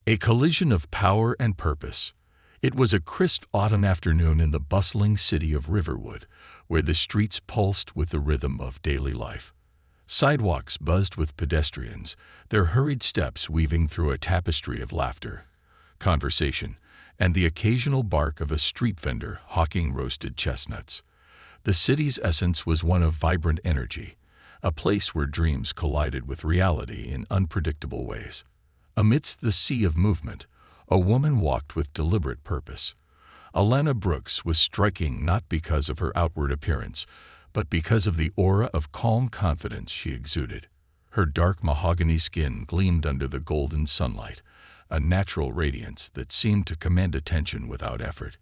A collision of power and purpose. It was a crisp autumn afternoon in the bustling city of Riverwood, where the streets pulsed with the rhythm of daily life. Sidewalks buzzed with pedestrians, their hurried steps weaving through a tapestry of laughter, conversation, and the occasional bark of a street vendor hawking roasted chestnuts. The city's essence was one of vibrant energy, a place where dreams collided with reality in unpredictable ways. Amidst the sea of movement, a woman walked with deliberate purpose. Alana Brooks was striking not because of her outward appearance, but because of the aura of calm confidence she exuded. Her dark mahogany skin gleamed under the golden sunlight, a natural radiance that seemed to command attention without effort.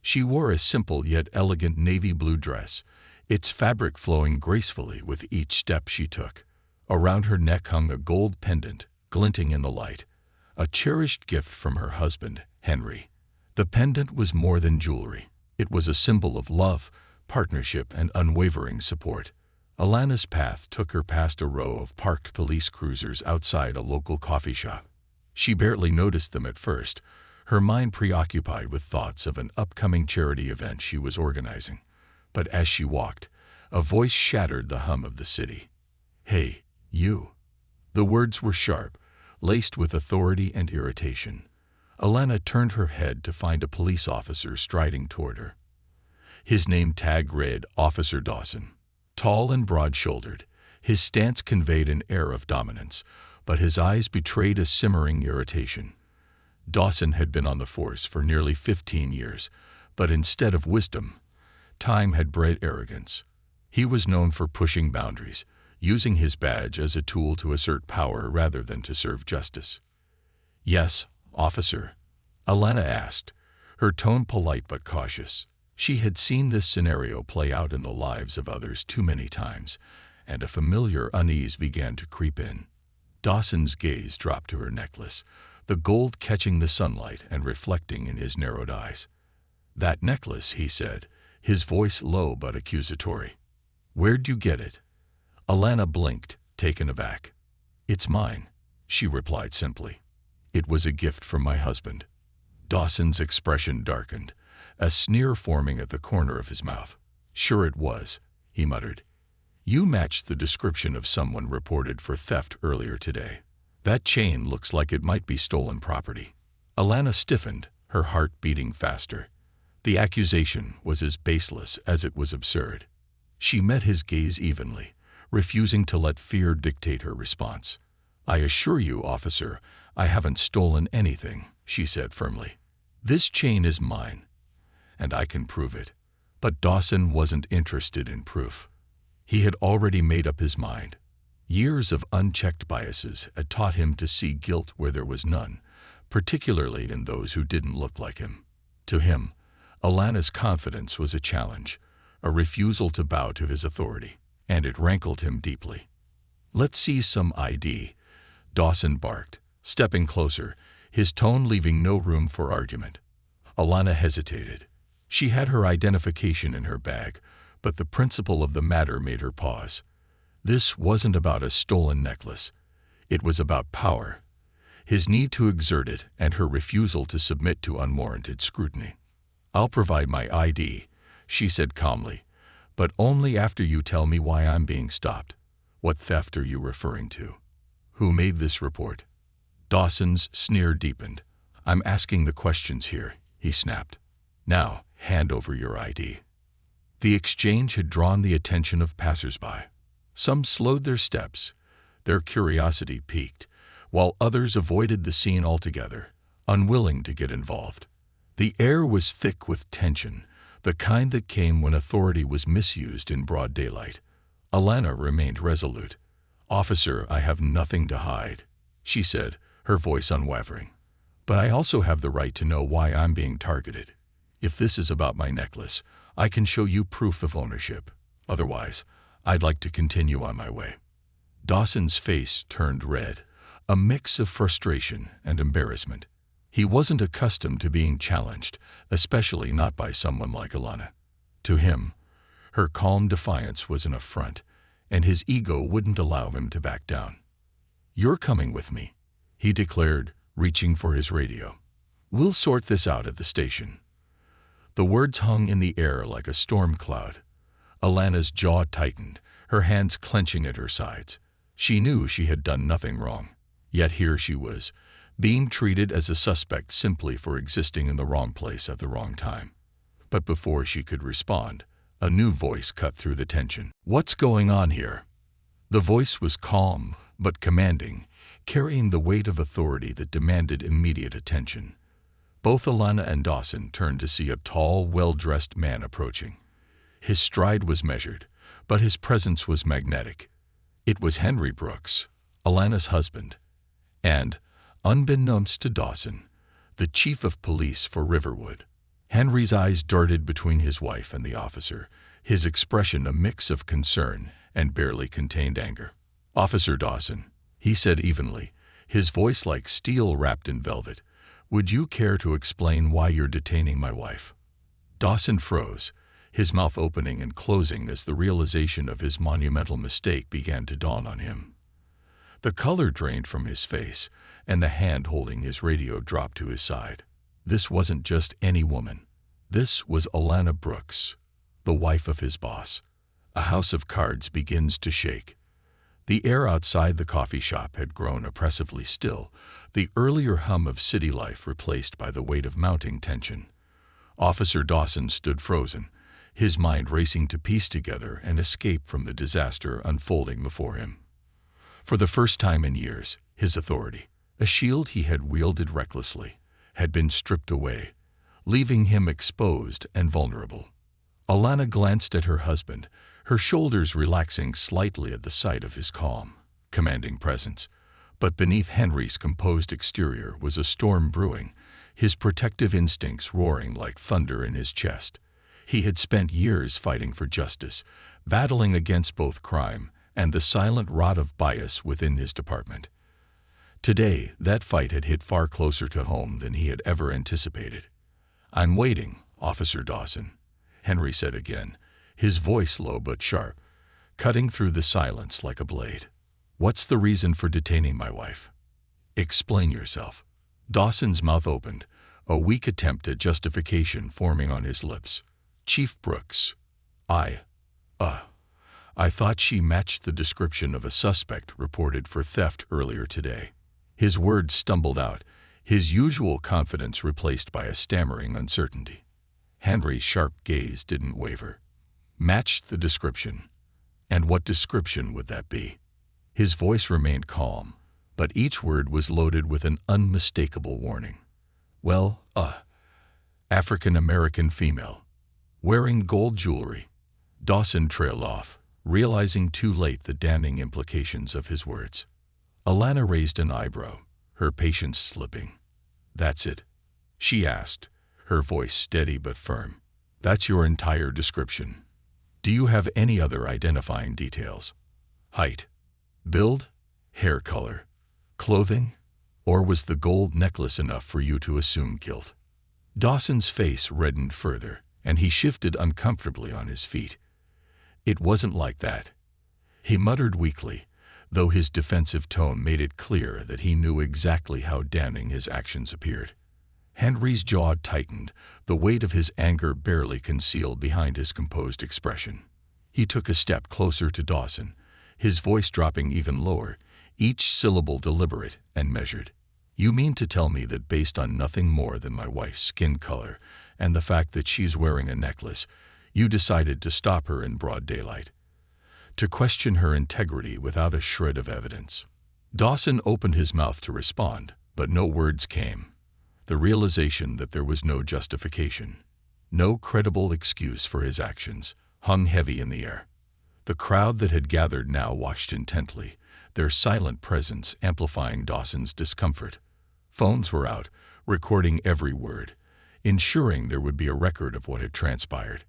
She wore a simple yet elegant navy blue dress, its fabric flowing gracefully with each step she took. Around her neck hung a gold pendant, glinting in the light, a cherished gift from her husband, Henry. The pendant was more than jewelry. It was a symbol of love, partnership, and unwavering support. Alana's path took her past a row of parked police cruisers outside a local coffee shop. She barely noticed them at first, her mind preoccupied with thoughts of an upcoming charity event she was organizing. But as she walked, a voice shattered the hum of the city. "Hey, you." The words were sharp, laced with authority and irritation. Alana turned her head to find a police officer striding toward her. His name tag read Officer Dawson. Tall and broad-shouldered, his stance conveyed an air of dominance, but his eyes betrayed a simmering irritation. Dawson had been on the force for nearly 15 years, but instead of wisdom, time had bred arrogance. He was known for pushing boundaries, using his badge as a tool to assert power rather than to serve justice. "Yes, officer?" Alana asked, her tone polite but cautious. She had seen this scenario play out in the lives of others too many times, and a familiar unease began to creep in. Dawson's gaze dropped to her necklace, the gold catching the sunlight and reflecting in his narrowed eyes. "That necklace," he said, his voice low but accusatory. "Where'd you get it?" Alana blinked, taken aback. "It's mine," she replied simply. "It was a gift from my husband." Dawson's expression darkened, a sneer forming at the corner of his mouth. "Sure it was," he muttered. "You matched the description of someone reported for theft earlier today. That chain looks like it might be stolen property." Alana stiffened, her heart beating faster. The accusation was as baseless as it was absurd. She met his gaze evenly, refusing to let fear dictate her response. "I assure you, officer, I haven't stolen anything," she said firmly. "This chain is mine, and I can prove it." But Dawson wasn't interested in proof. He had already made up his mind. Years of unchecked biases had taught him to see guilt where there was none, particularly in those who didn't look like him. To him, Alana's confidence was a challenge, a refusal to bow to his authority, and it rankled him deeply. "Let's see some ID," Dawson barked, stepping closer, his tone leaving no room for argument. Alana hesitated. She had her identification in her bag, but the principle of the matter made her pause. This wasn't about a stolen necklace. It was about power, his need to exert it and her refusal to submit to unwarranted scrutiny. "I'll provide my ID," she said calmly, "but only after you tell me why I'm being stopped. What theft are you referring to? Who made this report?" Dawson's sneer deepened. "I'm asking the questions here," he snapped. "Now, hand over your ID." The exchange had drawn the attention of passers-by. Some slowed their steps, their curiosity piqued, while others avoided the scene altogether, unwilling to get involved. The air was thick with tension, the kind that came when authority was misused in broad daylight. Alana remained resolute. "Officer, I have nothing to hide," she said, her voice unwavering. "But I also have the right to know why I'm being targeted. If this is about my necklace, I can show you proof of ownership. Otherwise, I'd like to continue on my way." Dawson's face turned red, a mix of frustration and embarrassment. He wasn't accustomed to being challenged, especially not by someone like Alana. To him, her calm defiance was an affront, and his ego wouldn't allow him to back down. "You're coming with me," he declared, reaching for his radio. "We'll sort this out at the station." The words hung in the air like a storm cloud. Alana's jaw tightened, her hands clenching at her sides. She knew she had done nothing wrong. Yet here she was, being treated as a suspect simply for existing in the wrong place at the wrong time. But before she could respond, a new voice cut through the tension. "What's going on here?" The voice was calm but commanding, carrying the weight of authority that demanded immediate attention. Both Alana and Dawson turned to see a tall, well-dressed man approaching. His stride was measured, but his presence was magnetic. It was Henry Brooks, Alana's husband, and, unbeknownst to Dawson, the chief of police for Riverwood. Henry's eyes darted between his wife and the officer, his expression a mix of concern and barely contained anger. "Officer Dawson," he said evenly, his voice like steel wrapped in velvet, "would you care to explain why you're detaining my wife?" Dawson froze, his mouth opening and closing as the realization of his monumental mistake began to dawn on him. The color drained from his face, and the hand holding his radio dropped to his side. This wasn't just any woman. This was Alana Brooks, the wife of his boss. A house of cards begins to shake. The air outside the coffee shop had grown oppressively still, the earlier hum of city life replaced by the weight of mounting tension. Officer Dawson stood frozen, his mind racing to piece together and escape from the disaster unfolding before him. For the first time in years, his authority, a shield he had wielded recklessly, had been stripped away, leaving him exposed and vulnerable. Alana glanced at her husband, her shoulders relaxing slightly at the sight of his calm, commanding presence. But beneath Henry's composed exterior was a storm brewing, his protective instincts roaring like thunder in his chest. He had spent years fighting for justice, battling against both crime and the silent rot of bias within his department. Today, that fight had hit far closer to home than he had ever anticipated. "I'm waiting, Officer Dawson," Henry said again, his voice low but sharp, cutting through the silence like a blade. "What's the reason for detaining my wife? Explain yourself." Dawson's mouth opened, a weak attempt at justification forming on his lips. "Chief Brooks, I thought she matched the description of a suspect reported for theft earlier today." His words stumbled out, his usual confidence replaced by a stammering uncertainty. Henry's sharp gaze didn't waver. "Matched the description? And what description would that be?" His voice remained calm, but each word was loaded with an unmistakable warning. "Well, African-American female, wearing gold jewelry." Dawson trailed off, realizing too late the damning implications of his words. Alana raised an eyebrow, her patience slipping. "That's it?" she asked, her voice steady but firm. "That's your entire description? Do you have any other identifying details? Height, build, hair color, clothing? Or was the gold necklace enough for you to assume guilt?" Dawson's face reddened further, and he shifted uncomfortably on his feet. "It wasn't like that," he muttered weakly, though his defensive tone made it clear that he knew exactly how damning his actions appeared. Henry's jaw tightened, the weight of his anger barely concealed behind his composed expression. He took a step closer to Dawson, his voice dropping even lower, each syllable deliberate and measured. "You mean to tell me that based on nothing more than my wife's skin color and the fact that she's wearing a necklace, you decided to stop her in broad daylight? To question her integrity without a shred of evidence?" Dawson opened his mouth to respond, but no words came. The realization that there was no justification, no credible excuse for his actions, hung heavy in the air. The crowd that had gathered now watched intently, their silent presence amplifying Dawson's discomfort. Phones were out, recording every word, ensuring there would be a record of what had transpired.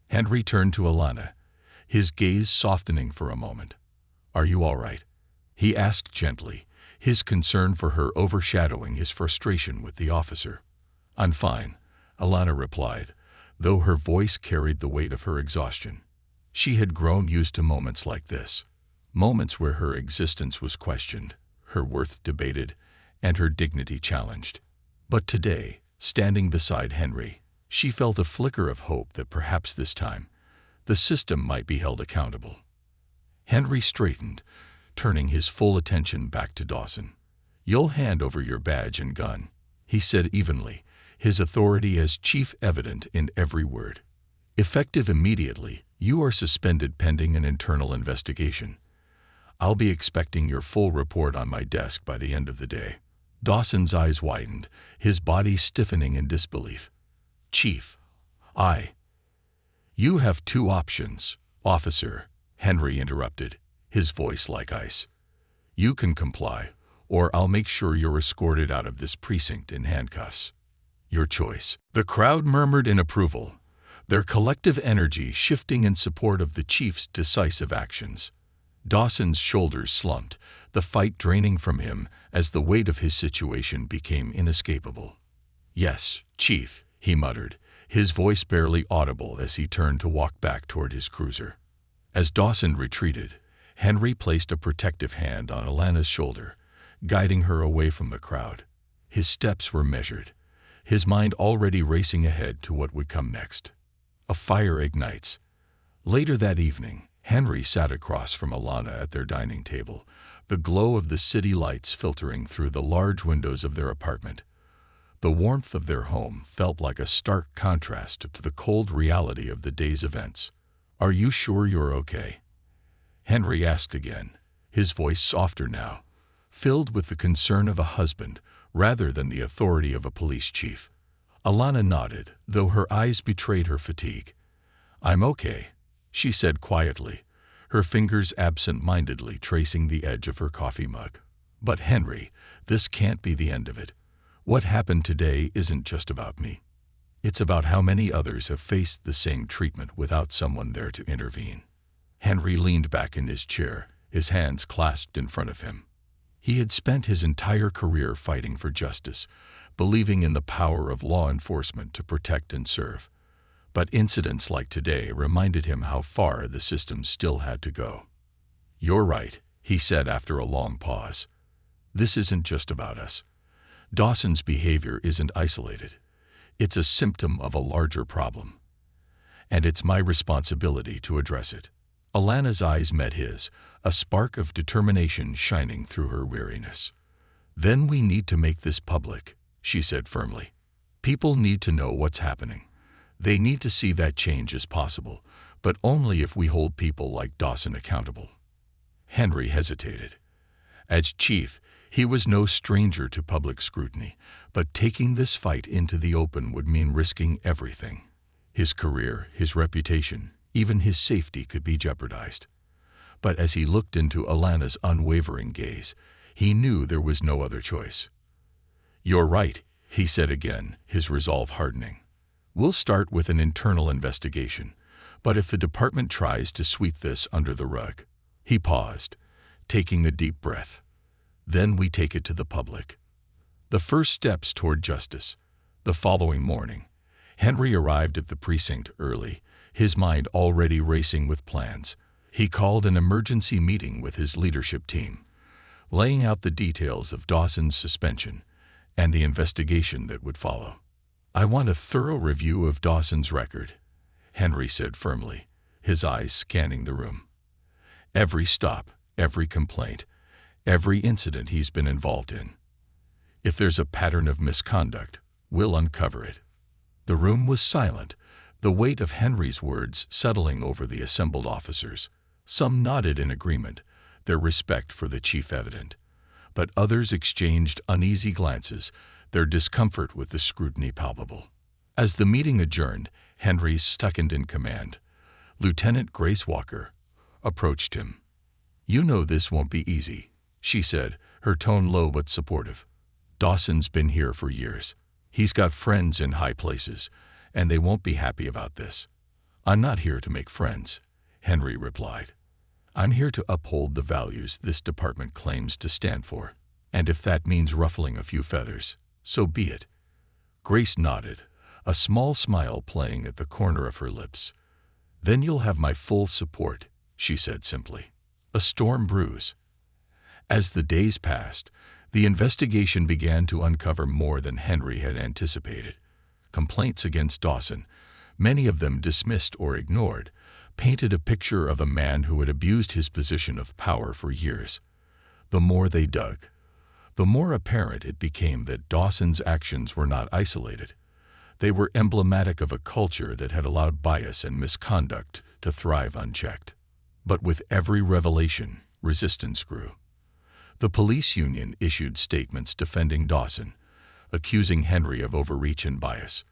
Henry turned to Alana, his gaze softening for a moment. "Are you all right?" he asked gently, his concern for her overshadowing his frustration with the officer. "I'm fine," Alana replied, though her voice carried the weight of her exhaustion. She had grown used to moments like this, moments where her existence was questioned, her worth debated, and her dignity challenged. But today, standing beside Henry, she felt a flicker of hope that perhaps this time, the system might be held accountable. Henry straightened, turning his full attention back to Dawson. "You'll hand over your badge and gun," he said evenly, his authority as chief evident in every word. "Effective immediately, you are suspended pending an internal investigation. I'll be expecting your full report on my desk by the end of the day." Dawson's eyes widened, his body stiffening in disbelief. "Chief, You have two options, officer," Henry interrupted, his voice like ice. "You can comply, or I'll make sure you're escorted out of this precinct in handcuffs. Your choice." The crowd murmured in approval, their collective energy shifting in support of the chief's decisive actions. Dawson's shoulders slumped, the fight draining from him as the weight of his situation became inescapable. "Yes, Chief," he muttered, his voice barely audible as he turned to walk back toward his cruiser. As Dawson retreated, Henry placed a protective hand on Alana's shoulder, guiding her away from the crowd. His steps were measured, his mind already racing ahead to what would come next. A fire ignites. Later that evening, Henry sat across from Alana at their dining table, the glow of the city lights filtering through the large windows of their apartment. The warmth of their home felt like a stark contrast to the cold reality of the day's events. "Are you sure you're okay?" Henry asked again, his voice softer now, filled with the concern of a husband rather than the authority of a police chief. Alana nodded, though her eyes betrayed her fatigue. "I'm okay," she said quietly, her fingers absent-mindedly tracing the edge of her coffee mug. "But Henry, this can't be the end of it. What happened today isn't just about me. It's about how many others have faced the same treatment without someone there to intervene." Henry leaned back in his chair, his hands clasped in front of him. He had spent his entire career fighting for justice, believing in the power of law enforcement to protect and serve. But incidents like today reminded him how far the system still had to go. "You're right," he said after a long pause. "This isn't just about us. Dawson's behavior isn't isolated. It's a symptom of a larger problem. And it's my responsibility to address it." Alana's eyes met his, a spark of determination shining through her weariness. "Then we need to make this public," she said firmly. "People need to know what's happening. They need to see that change is possible, but only if we hold people like Dawson accountable." Henry hesitated. As chief, he was no stranger to public scrutiny, but taking this fight into the open would mean risking everything. His career, his reputation, even his safety could be jeopardized. But as he looked into Alana's unwavering gaze, he knew there was no other choice. "You're right," he said again, his resolve hardening. "We'll start with an internal investigation, but if the department tries to sweep this under the rug..." He paused, taking a deep breath. "Then we take it to the public." The first steps toward justice. The following morning, Henry arrived at the precinct early, his mind already racing with plans. He called an emergency meeting with his leadership team, laying out the details of Dawson's suspension and the investigation that would follow. "I want a thorough review of Dawson's record," Henry said firmly, his eyes scanning the room. "Every stop, every complaint, every incident he's been involved in. If there's a pattern of misconduct, we'll uncover it." The room was silent, the weight of Henry's words settling over the assembled officers. Some nodded in agreement, their respect for the chief evident, but others exchanged uneasy glances, their discomfort with the scrutiny palpable. As the meeting adjourned, Henry's second-in-command, Lieutenant Grace Walker, approached him. "You know this won't be easy," she said, her tone low but supportive. "Dawson's been here for years. He's got friends in high places, and they won't be happy about this." "I'm not here to make friends," Henry replied. "I'm here to uphold the values this department claims to stand for, and if that means ruffling a few feathers, so be it." Grace nodded, a small smile playing at the corner of her lips. "Then you'll have my full support," she said simply. A storm brews. As the days passed, The investigation began to uncover more than Henry had anticipated. Complaints against Dawson, many of them dismissed or ignored, painted a picture of a man who had abused his position of power for years. The more they dug, the more apparent it became that Dawson's actions were not isolated. They were emblematic of a culture that had allowed bias and misconduct to thrive unchecked. But with every revelation, resistance grew. The police union issued statements defending Dawson, accusing Henry of overreach and bias.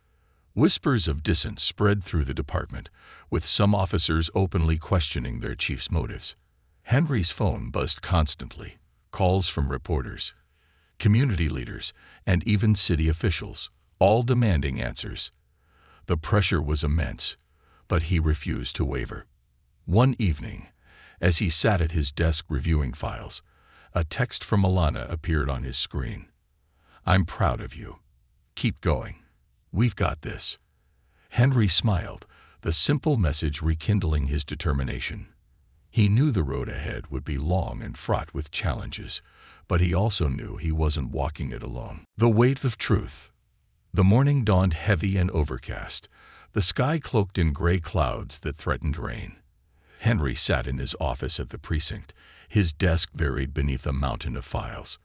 Whispers of dissent spread through the department, with some officers openly questioning their chief's motives. Henry's phone buzzed constantly, calls from reporters, community leaders, and even city officials, all demanding answers. The pressure was immense, but he refused to waver. One evening, as he sat at his desk reviewing files, a text from Alana appeared on his screen. "I'm proud of you. Keep going. We've got this." Henry smiled, the simple message rekindling his determination. He knew the road ahead would be long and fraught with challenges, but he also knew he wasn't walking it alone. The weight of truth. The morning dawned heavy and overcast, the sky cloaked in gray clouds that threatened rain. Henry sat in his office at the precinct, his desk buried beneath a mountain of files.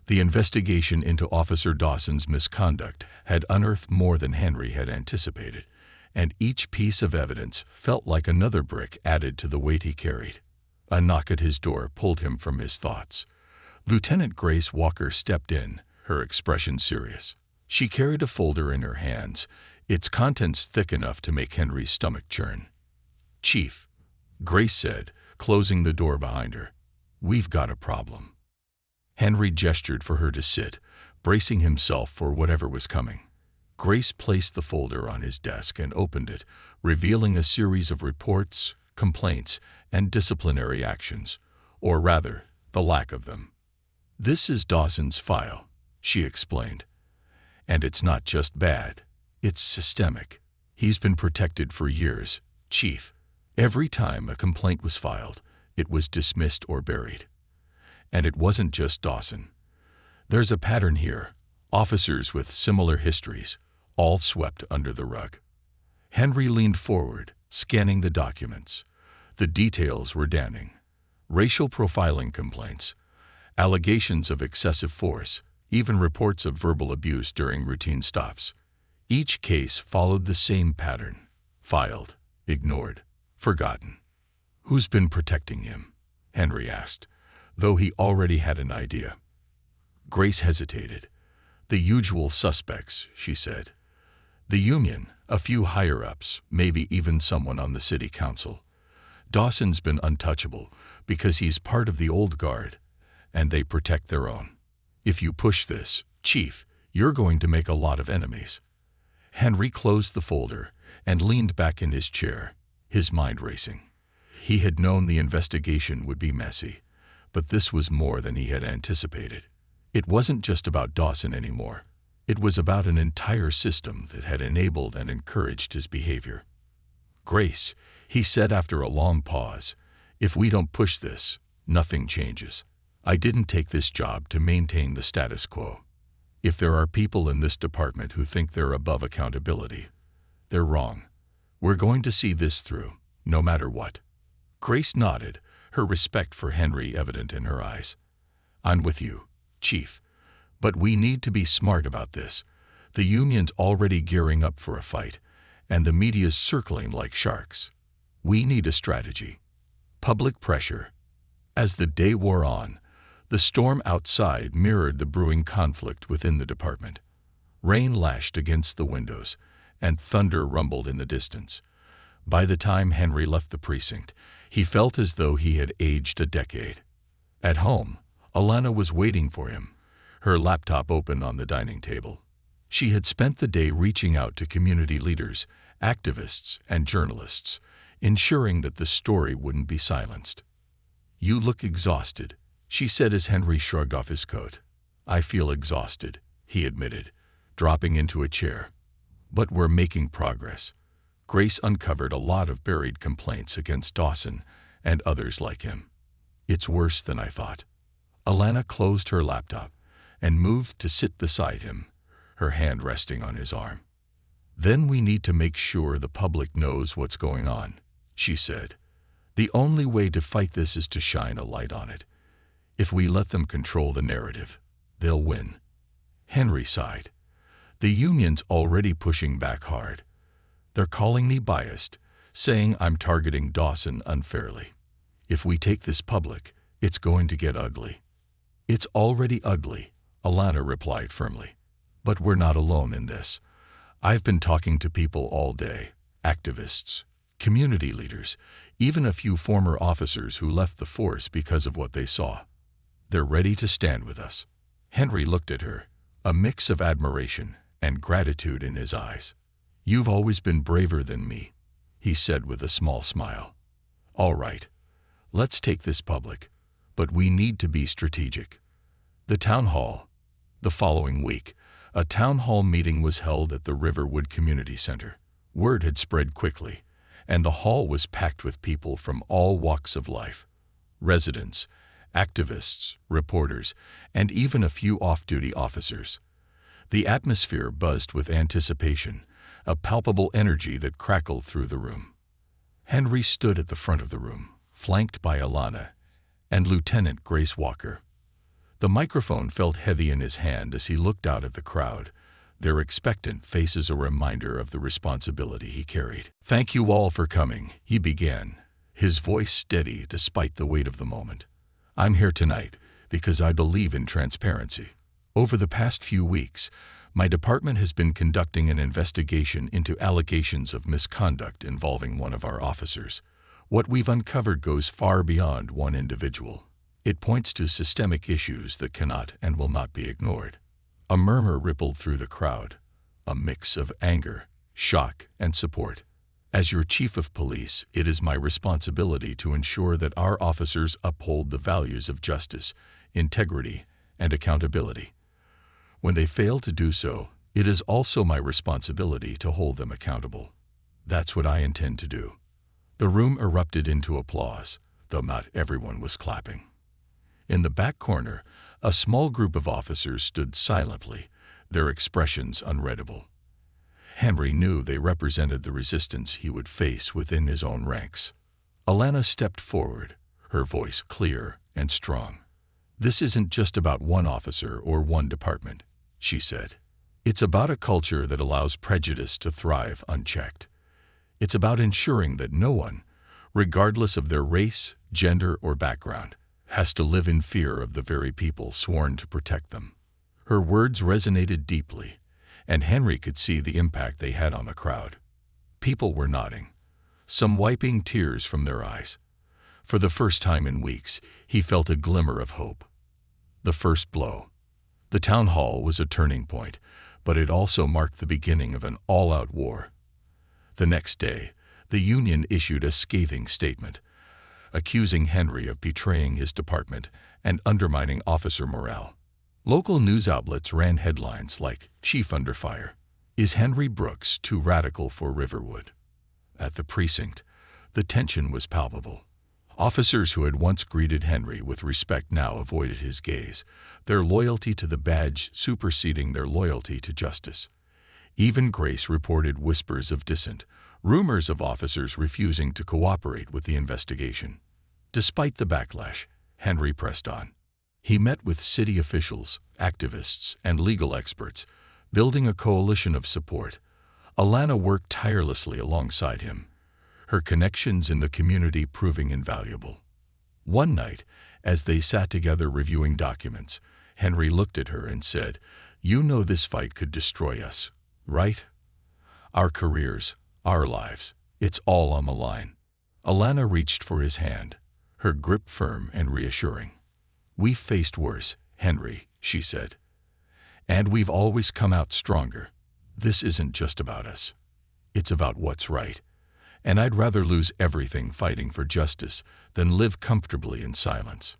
The investigation into Officer Dawson's misconduct had unearthed more than Henry had anticipated, and each piece of evidence felt like another brick added to the weight he carried. A knock at his door pulled him from his thoughts. Lieutenant Grace Walker stepped in, her expression serious. She carried a folder in her hands, its contents thick enough to make Henry's stomach churn. "Chief," Grace said, closing the door behind her, "we've got a problem." Henry gestured for her to sit, bracing himself for whatever was coming. Grace placed the folder on his desk and opened it, revealing a series of reports, complaints, and disciplinary actions, or rather, the lack of them. "This is Dawson's file," she explained. "And it's not just bad, it's systemic. He's been protected for years, Chief. Every time a complaint was filed, it was dismissed or buried. And it wasn't just Dawson. There's a pattern here, officers with similar histories, all swept under the rug." Henry leaned forward, scanning the documents. The details were damning. Racial profiling complaints, allegations of excessive force, even reports of verbal abuse during routine stops. Each case followed the same pattern: filed, ignored, forgotten. "Who's been protecting him?" Henry asked, though he already had an idea. Grace hesitated. "The usual suspects," she said. "The union, a few higher-ups, maybe even someone on the city council. Dawson's been untouchable because he's part of the old guard, and they protect their own. If you push this, Chief, you're going to make a lot of enemies." Henry closed the folder and leaned back in his chair, his mind racing. He had known the investigation would be messy, but this was more than he had anticipated. It wasn't just about Dawson anymore. It was about an entire system that had enabled and encouraged his behavior. "Grace," he said after a long pause, "if we don't push this, nothing changes. I didn't take this job to maintain the status quo. If there are people in this department who think they're above accountability, they're wrong. We're going to see this through, no matter what." Grace nodded, her respect for Henry evident in her eyes. "I'm with you, Chief. But we need to be smart about this. The union's already gearing up for a fight, and the media's circling like sharks. We need a strategy. Public pressure." As the day wore on, the storm outside mirrored the brewing conflict within the department. Rain lashed against the windows, and thunder rumbled in the distance. By the time Henry left the precinct, he felt as though he had aged a decade. At home, Alana was waiting for him, her laptop open on the dining table. She had spent the day reaching out to community leaders, activists, and journalists, ensuring that the story wouldn't be silenced. "You look exhausted," she said as Henry shrugged off his coat. "I feel exhausted," he admitted, dropping into a chair. "But we're making progress." Grace uncovered a lot of buried complaints against Dawson and others like him. "It's worse than I thought." Alana closed her laptop, and moved to sit beside him, her hand resting on his arm. "Then we need to make sure the public knows what's going on," she said. "The only way to fight this is to shine a light on it. If we let them control the narrative, they'll win." Henry sighed. "The union's already pushing back hard. They're calling me biased, saying I'm targeting Dawson unfairly. If we take this public, it's going to get ugly." "It's already ugly," Alana replied firmly. "But we're not alone in this. I've been talking to people all day, activists, community leaders, even a few former officers who left the force because of what they saw. They're ready to stand with us." Henry looked at her, a mix of admiration and gratitude in his eyes. "You've always been braver than me," he said with a small smile. "All right, let's take this public, but we need to be strategic." The town hall. The following week, a town hall meeting was held at the Riverwood Community Center. Word had spread quickly, and the hall was packed with people from all walks of life: residents, activists, reporters, and even a few off-duty officers. The atmosphere buzzed with anticipation, a palpable energy that crackled through the room. Henry stood at the front of the room, flanked by Alana and Lieutenant Grace Walker. The microphone felt heavy in his hand as he looked out at the crowd, their expectant faces a reminder of the responsibility he carried. "Thank you all for coming," he began, his voice steady despite the weight of the moment. "I'm here tonight because I believe in transparency. Over the past few weeks, my department has been conducting an investigation into allegations of misconduct involving one of our officers. What we've uncovered goes far beyond one individual. It points to systemic issues that cannot and will not be ignored." A murmur rippled through the crowd, a mix of anger, shock, and support. "As your chief of police, it is my responsibility to ensure that our officers uphold the values of justice, integrity, and accountability. When they fail to do so, it is also my responsibility to hold them accountable. That's what I intend to do." The room erupted into applause, though not everyone was clapping. In the back corner, a small group of officers stood silently, their expressions unreadable. Henry knew they represented the resistance he would face within his own ranks. Alana stepped forward, her voice clear and strong. "This isn't just about one officer or one department," she said. "It's about a culture that allows prejudice to thrive unchecked. It's about ensuring that no one, regardless of their race, gender, or background, has to live in fear of the very people sworn to protect them." Her words resonated deeply, and Henry could see the impact they had on the crowd. People were nodding, some wiping tears from their eyes. For the first time in weeks, he felt a glimmer of hope. The first blow. The town hall was a turning point, but it also marked the beginning of an all-out war. The next day, the union issued a scathing statement, accusing Henry of betraying his department and undermining officer morale. Local news outlets ran headlines like, "Chief under fire. Is Henry Brooks too radical for Riverwood?" At the precinct, the tension was palpable. Officers who had once greeted Henry with respect now avoided his gaze, their loyalty to the badge superseding their loyalty to justice. Even Grace reported whispers of dissent, rumors of officers refusing to cooperate with the investigation. Despite the backlash, Henry pressed on. He met with city officials, activists, and legal experts, building a coalition of support. Alana worked tirelessly alongside him, her connections in the community proving invaluable. One night, as they sat together reviewing documents, Henry looked at her and said, "You know this fight could destroy us, right? Our careers, our lives, it's all on the line." Alana reached for his hand, her grip firm and reassuring. "We've faced worse, Henry," she said. "And we've always come out stronger. This isn't just about us. It's about what's right. And I'd rather lose everything fighting for justice than live comfortably in silence."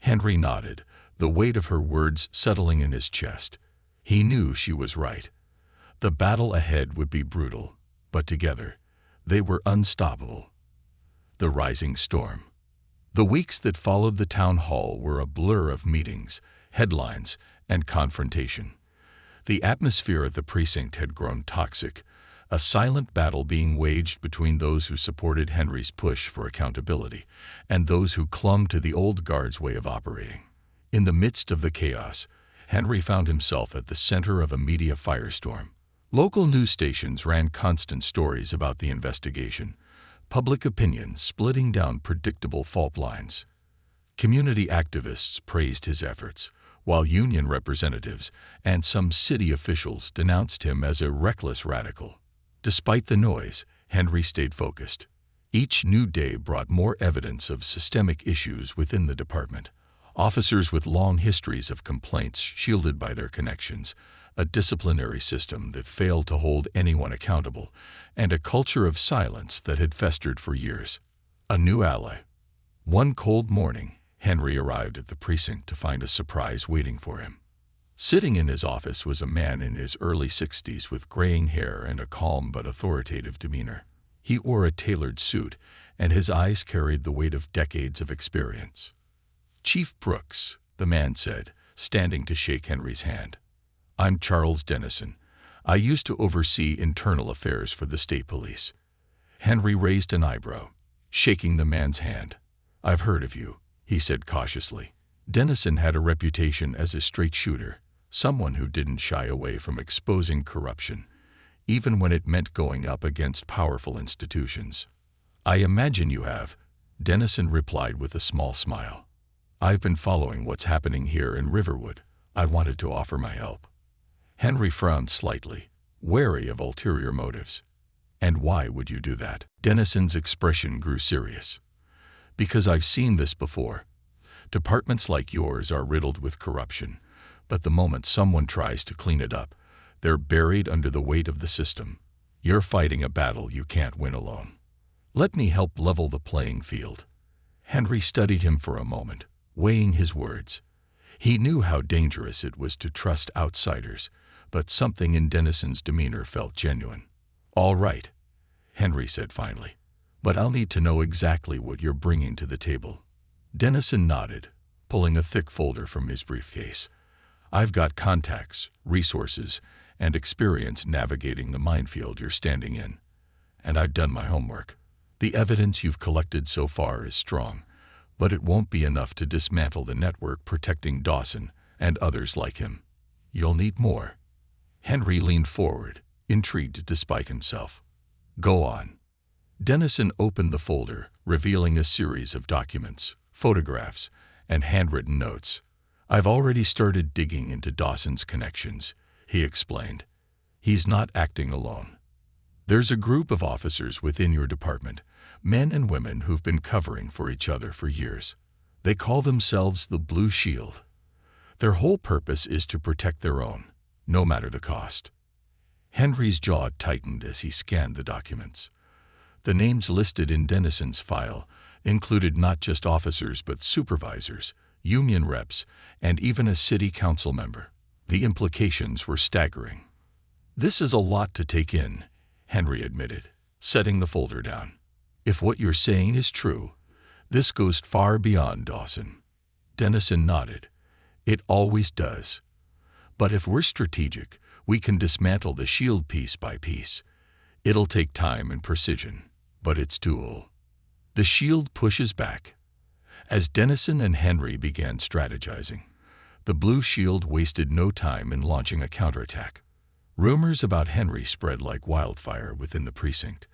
Henry nodded, the weight of her words settling in his chest. He knew she was right. The battle ahead would be brutal, but together, they were unstoppable. The rising storm. The weeks that followed the town hall were a blur of meetings, headlines, and confrontation. The atmosphere at the precinct had grown toxic, a silent battle being waged between those who supported Henry's push for accountability and those who clung to the old guard's way of operating. In the midst of the chaos, Henry found himself at the center of a media firestorm. Local news stations ran constant stories about the investigation, public opinion splitting down predictable fault lines. Community activists praised his efforts, while union representatives and some city officials denounced him as a reckless radical. Despite the noise, Henry stayed focused. Each new day brought more evidence of systemic issues within the department. Officers with long histories of complaints shielded by their connections, a disciplinary system that failed to hold anyone accountable, and a culture of silence that had festered for years. A new ally. One cold morning, Henry arrived at the precinct to find a surprise waiting for him. Sitting in his office was a man in his early 60s with graying hair and a calm but authoritative demeanor. He wore a tailored suit, and his eyes carried the weight of decades of experience. "Chief Brooks," the man said, standing to shake Henry's hand. "I'm Charles Dennison. I used to oversee internal affairs for the state police." Henry raised an eyebrow, shaking the man's hand. "I've heard of you," he said cautiously. Dennison had a reputation as a straight shooter, someone who didn't shy away from exposing corruption, even when it meant going up against powerful institutions. "I imagine you have," Dennison replied with a small smile. "I've been following what's happening here in Riverwood. I wanted to offer my help." Henry frowned slightly, wary of ulterior motives. "And why would you do that?" Dennison's expression grew serious. "Because I've seen this before. Departments like yours are riddled with corruption, but the moment someone tries to clean it up, they're buried under the weight of the system. You're fighting a battle you can't win alone. Let me help level the playing field." Henry studied him for a moment, weighing his words. He knew how dangerous it was to trust outsiders, but something in Dennison's demeanor felt genuine. "All right," Henry said finally, "but I'll need to know exactly what you're bringing to the table." Dennison nodded, pulling a thick folder from his briefcase. "I've got contacts, resources, and experience navigating the minefield you're standing in. And I've done my homework. The evidence you've collected so far is strong, but it won't be enough to dismantle the network protecting Dawson and others like him. You'll need more." Henry leaned forward, intrigued despite himself. "Go on." Dennison opened the folder, revealing a series of documents, photographs, and handwritten notes. "I've already started digging into Dawson's connections," he explained. "He's not acting alone. There's a group of officers within your department, men and women who've been covering for each other for years. They call themselves the Blue Shield. Their whole purpose is to protect their own, no matter the cost." Henry's jaw tightened as he scanned the documents. The names listed in Dennison's file included not just officers but supervisors, union reps, and even a city council member. The implications were staggering. "This is a lot to take in," Henry admitted, setting the folder down. "If what you're saying is true, this goes far beyond Dawson." Dennison nodded. "It always does. But if we're strategic, we can dismantle the shield piece by piece. It'll take time and precision, but it's doable." The shield pushes back. As Dennison and Henry began strategizing, the Blue Shield wasted no time in launching a counterattack. Rumors about Henry spread like wildfire within the precinct.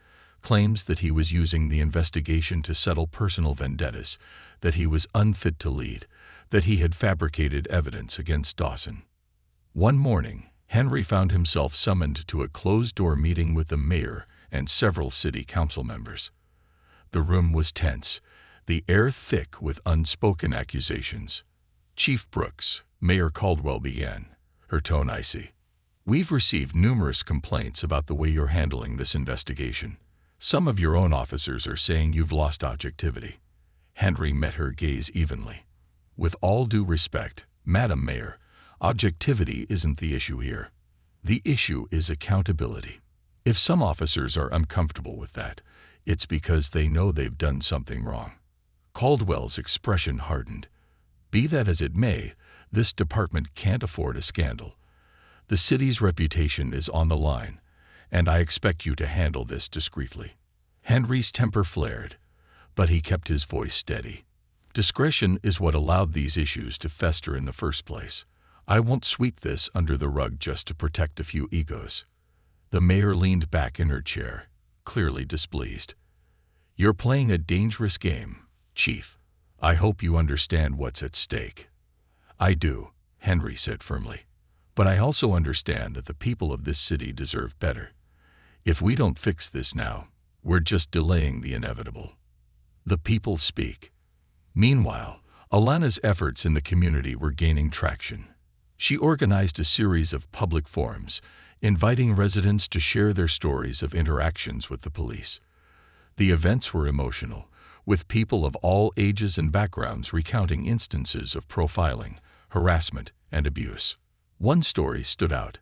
Claims that he was using the investigation to settle personal vendettas, that he was unfit to lead, that he had fabricated evidence against Dawson. One morning, Henry found himself summoned to a closed-door meeting with the mayor and several city council members. The room was tense, the air thick with unspoken accusations. "Chief Brooks," Mayor Caldwell began, her tone icy, "we've received numerous complaints about the way you're handling this investigation. Some of your own officers are saying you've lost objectivity." Henry met her gaze evenly. "With all due respect, Madam Mayor, objectivity isn't the issue here. The issue is accountability. If some officers are uncomfortable with that, it's because they know they've done something wrong." Caldwell's expression hardened. "Be that as it may, This department can't afford a scandal. The city's reputation is on the line, and I expect you to handle this discreetly." Henry's temper flared, but he kept his voice steady. "Discretion is what allowed these issues to fester in the first place. I won't sweep this under the rug just to protect a few egos." The mayor leaned back in her chair, clearly displeased. "You're playing a dangerous game, Chief. I hope you understand what's at stake." "I do," Henry said firmly. "But I also understand that the people of this city deserve better. If we don't fix this now, we're just delaying the inevitable." The people speak. Meanwhile, Alana's efforts in the community were gaining traction. She organized a series of public forums, inviting residents to share their stories of interactions with the police. The events were emotional, with people of all ages and backgrounds recounting instances of profiling, harassment, and abuse. One story stood out: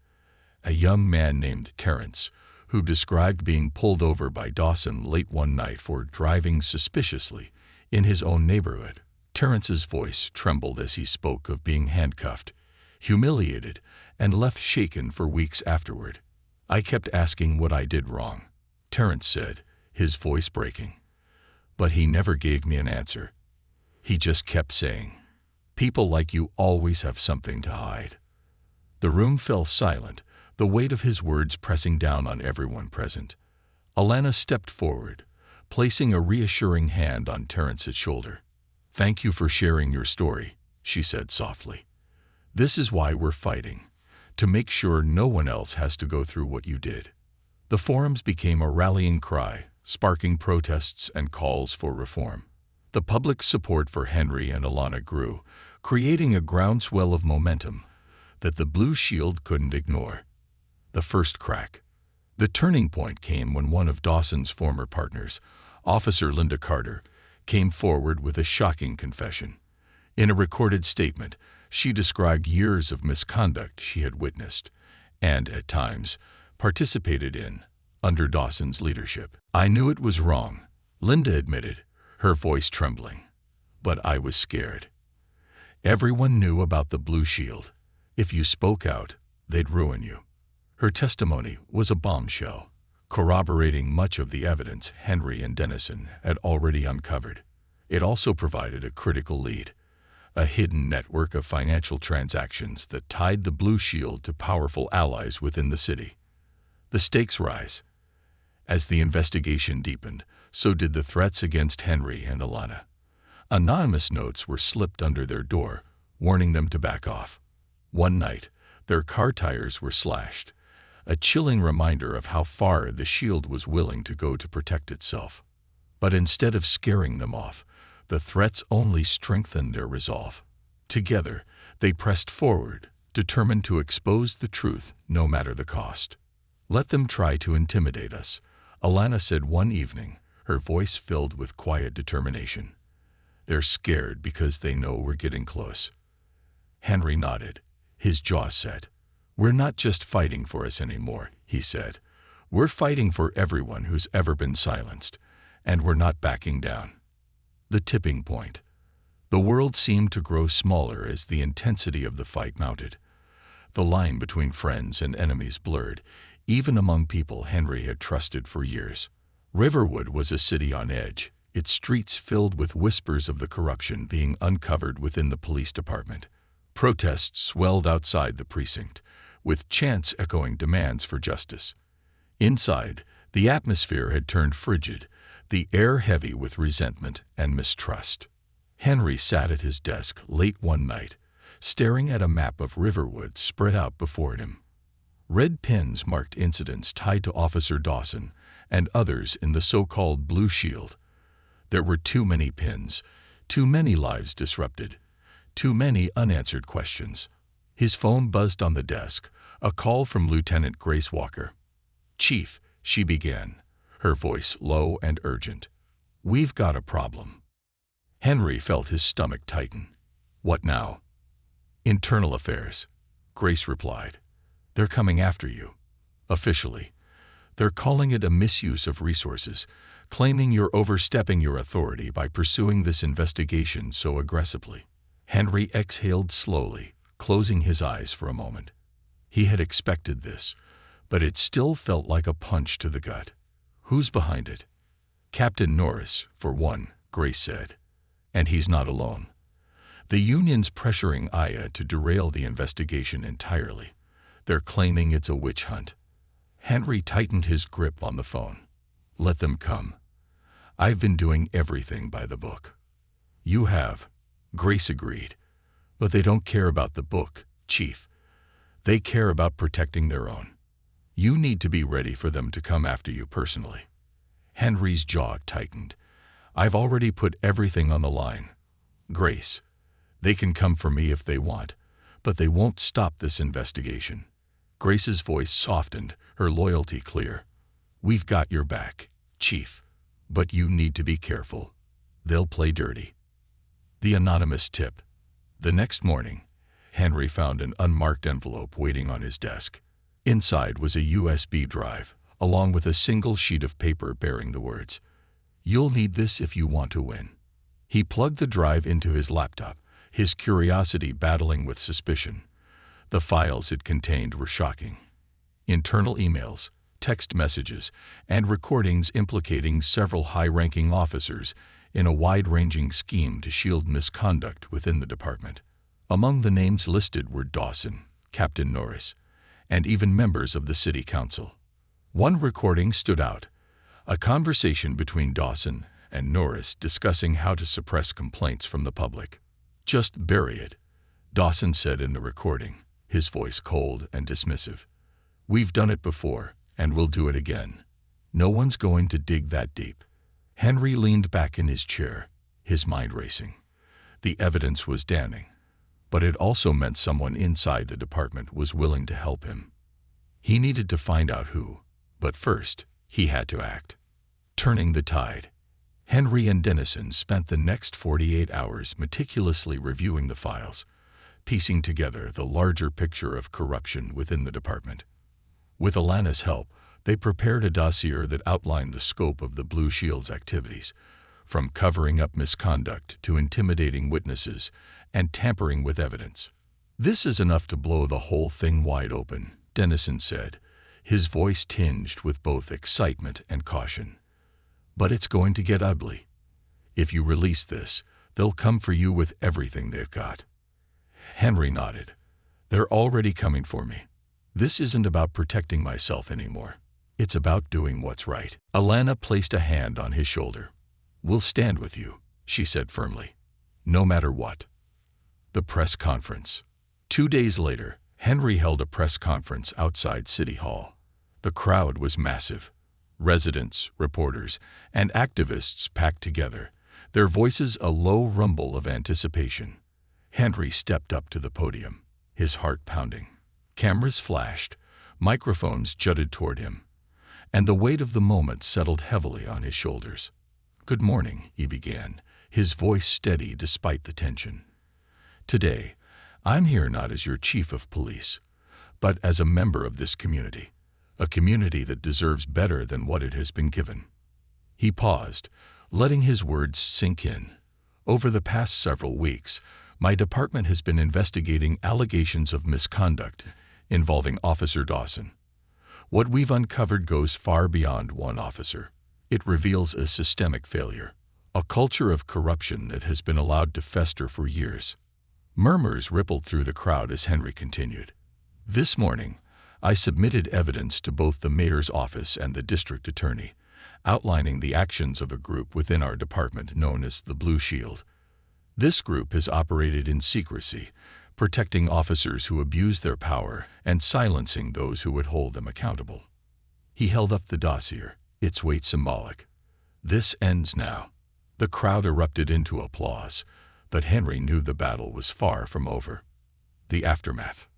a young man named Terrence, who described being pulled over by Dawson late one night for driving suspiciously in his own neighborhood. Terrence's voice trembled as he spoke of being handcuffed, humiliated, and left shaken for weeks afterward. "I kept asking what I did wrong," Terrence said, his voice breaking. "But he never gave me an answer. He just kept saying, 'People like you always have something to hide.'" The room fell silent, the weight of his words pressing down on everyone present. Alana stepped forward, placing a reassuring hand on Terrence's shoulder. "Thank you for sharing your story," she said softly. "This is why we're fighting, to make sure no one else has to go through what you did." The forums became a rallying cry, sparking protests and calls for reform. The public support for Henry and Alana grew, creating a groundswell of momentum that the Blue Shield couldn't ignore. The first crack. The turning point came when one of Dawson's former partners, Officer Linda Carter, came forward with a shocking confession. In a recorded statement, she described years of misconduct she had witnessed and, at times, participated in under Dawson's leadership. "I knew it was wrong," Linda admitted, her voice trembling. "But I was scared. Everyone knew about the Blue Shield. If you spoke out, they'd ruin you." Her testimony was a bombshell, corroborating much of the evidence Henry and Dennison had already uncovered. It also provided a critical lead: a hidden network of financial transactions that tied the Blue Shield to powerful allies within the city. The stakes rise. As the investigation deepened, so did the threats against Henry and Alana. Anonymous notes were slipped under their door, warning them to back off. One night, their car tires were slashed, a chilling reminder of how far the Shield was willing to go to protect itself. But instead of scaring them off, the threats only strengthened their resolve. Together, they pressed forward, determined to expose the truth no matter the cost. "Let them try to intimidate us," Alana said one evening, her voice filled with quiet determination. "They're scared because they know we're getting close." Henry nodded, his jaw set. "We're not just fighting for us anymore," he said. "We're fighting for everyone who's ever been silenced, and we're not backing down." The tipping point. The world seemed to grow smaller as the intensity of the fight mounted. The line between friends and enemies blurred, even among people Henry had trusted for years. Riverwood was a city on edge, its streets filled with whispers of the corruption being uncovered within the police department. Protests swelled outside the precinct, with chants echoing demands for justice. Inside, the atmosphere had turned frigid, the air heavy with resentment and mistrust. Henry sat at his desk late one night, staring at a map of Riverwood spread out before him. Red pins marked incidents tied to Officer Dawson and others in the so-called Blue Shield. There were too many pins, too many lives disrupted, too many unanswered questions. His phone buzzed on the desk, a call from Lieutenant Grace Walker. "Chief," she began, her voice low and urgent. "We've got a problem." Henry felt his stomach tighten. "What now?" "Internal affairs," Grace replied. "They're coming after you. Officially. They're calling it a misuse of resources, claiming you're overstepping your authority by pursuing this investigation so aggressively." Henry exhaled slowly, closing his eyes for a moment. He had expected this, but it still felt like a punch to the gut. Who's behind it? Captain Norris, for one, Grace said. And he's not alone. The union's pressuring Aya to derail the investigation entirely. They're claiming it's a witch hunt. Henry tightened his grip on the phone. Let them come. I've been doing everything by the book. You have, Grace agreed. But they don't care about the book, Chief. They care about protecting their own. You need to be ready for them to come after you personally. Henry's jaw tightened. I've already put everything on the line. Grace, they can come for me if they want, but they won't stop this investigation. Grace's voice softened, her loyalty clear. We've got your back, Chief, but you need to be careful. They'll play dirty. The anonymous tip. The next morning, Henry found an unmarked envelope waiting on his desk. Inside was a USB drive, along with a single sheet of paper bearing the words, "You'll need this if you want to win." He plugged the drive into his laptop, his curiosity battling with suspicion. The files it contained were shocking. Internal emails, text messages, and recordings implicating several high-ranking officers in a wide-ranging scheme to shield misconduct within the department. Among the names listed were Dawson, Captain Norris, and even members of the city council. One recording stood out, a conversation between Dawson and Norris discussing how to suppress complaints from the public. "Just bury it," Dawson said in the recording, his voice cold and dismissive. "We've done it before, and we'll do it again. No one's going to dig that deep." Henry leaned back in his chair, his mind racing. The evidence was damning, but it also meant someone inside the department was willing to help him. He needed to find out who, but first, he had to act. Turning the tide. Henry and Dennison spent the next 48 hours meticulously reviewing the files, piecing together the larger picture of corruption within the department. With Alana's help, they prepared a dossier that outlined the scope of the Blue Shield's activities, from covering up misconduct to intimidating witnesses and tampering with evidence. "This is enough to blow the whole thing wide open," Dennison said, his voice tinged with both excitement and caution. "But it's going to get ugly. If you release this, they'll come for you with everything they've got." Henry nodded. "They're already coming for me. This isn't about protecting myself anymore. It's about doing what's right." Alana placed a hand on his shoulder. "We'll stand with you," she said firmly, "no matter what." The press conference. 2 days later, Henry held a press conference outside City Hall. The crowd was massive. Residents, reporters, and activists packed together, their voices a low rumble of anticipation. Henry stepped up to the podium, his heart pounding. Cameras flashed, microphones jutted toward him, and the weight of the moment settled heavily on his shoulders. "Good morning," he began, his voice steady despite the tension. "Today, I'm here not as your chief of police, but as a member of this community, a community that deserves better than what it has been given." He paused, letting his words sink in. "Over the past several weeks, my department has been investigating allegations of misconduct involving Officer Dawson. What we've uncovered goes far beyond one officer. It reveals a systemic failure, a culture of corruption that has been allowed to fester for years." Murmurs rippled through the crowd as Henry continued. "This morning, I submitted evidence to both the mayor's office and the district attorney, outlining the actions of a group within our department known as the Blue Shield. This group has operated in secrecy, protecting officers who abuse their power and silencing those who would hold them accountable." He held up the dossier, its weight symbolic. "This ends now." The crowd erupted into applause, but Henry knew the battle was far from over. The aftermath.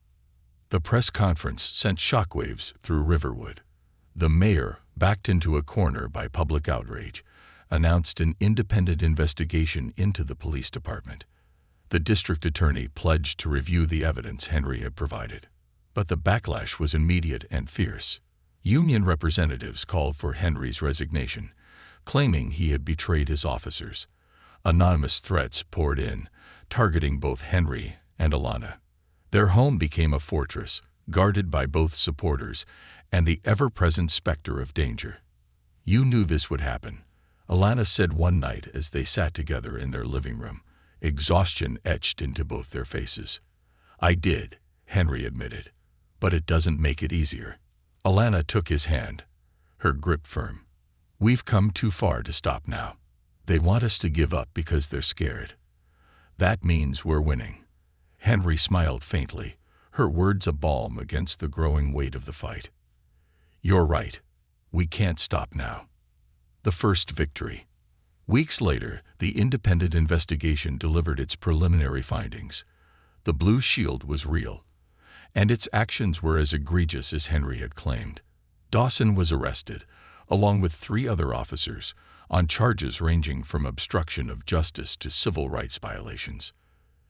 The press conference sent shockwaves through Riverwood. The mayor, backed into a corner by public outrage, announced an independent investigation into the police department. The district attorney pledged to review the evidence Henry had provided. But the backlash was immediate and fierce. Union representatives called for Henry's resignation, claiming he had betrayed his officers. Anonymous threats poured in, targeting both Henry and Alana. Their home became a fortress, guarded by both supporters and the ever-present specter of danger. "You knew this would happen," Alana said one night as they sat together in their living room, exhaustion etched into both their faces. "I did," Henry admitted, "but it doesn't make it easier." Alana took his hand, her grip firm. "We've come too far to stop now. They want us to give up because they're scared. That means we're winning." Henry smiled faintly, her words a balm against the growing weight of the fight. "You're right. We can't stop now." The first victory. Weeks later, the independent investigation delivered its preliminary findings. The Blue Shield was real, and its actions were as egregious as Henry had claimed. Dawson was arrested, along with 3 other officers, on charges ranging from obstruction of justice to civil rights violations.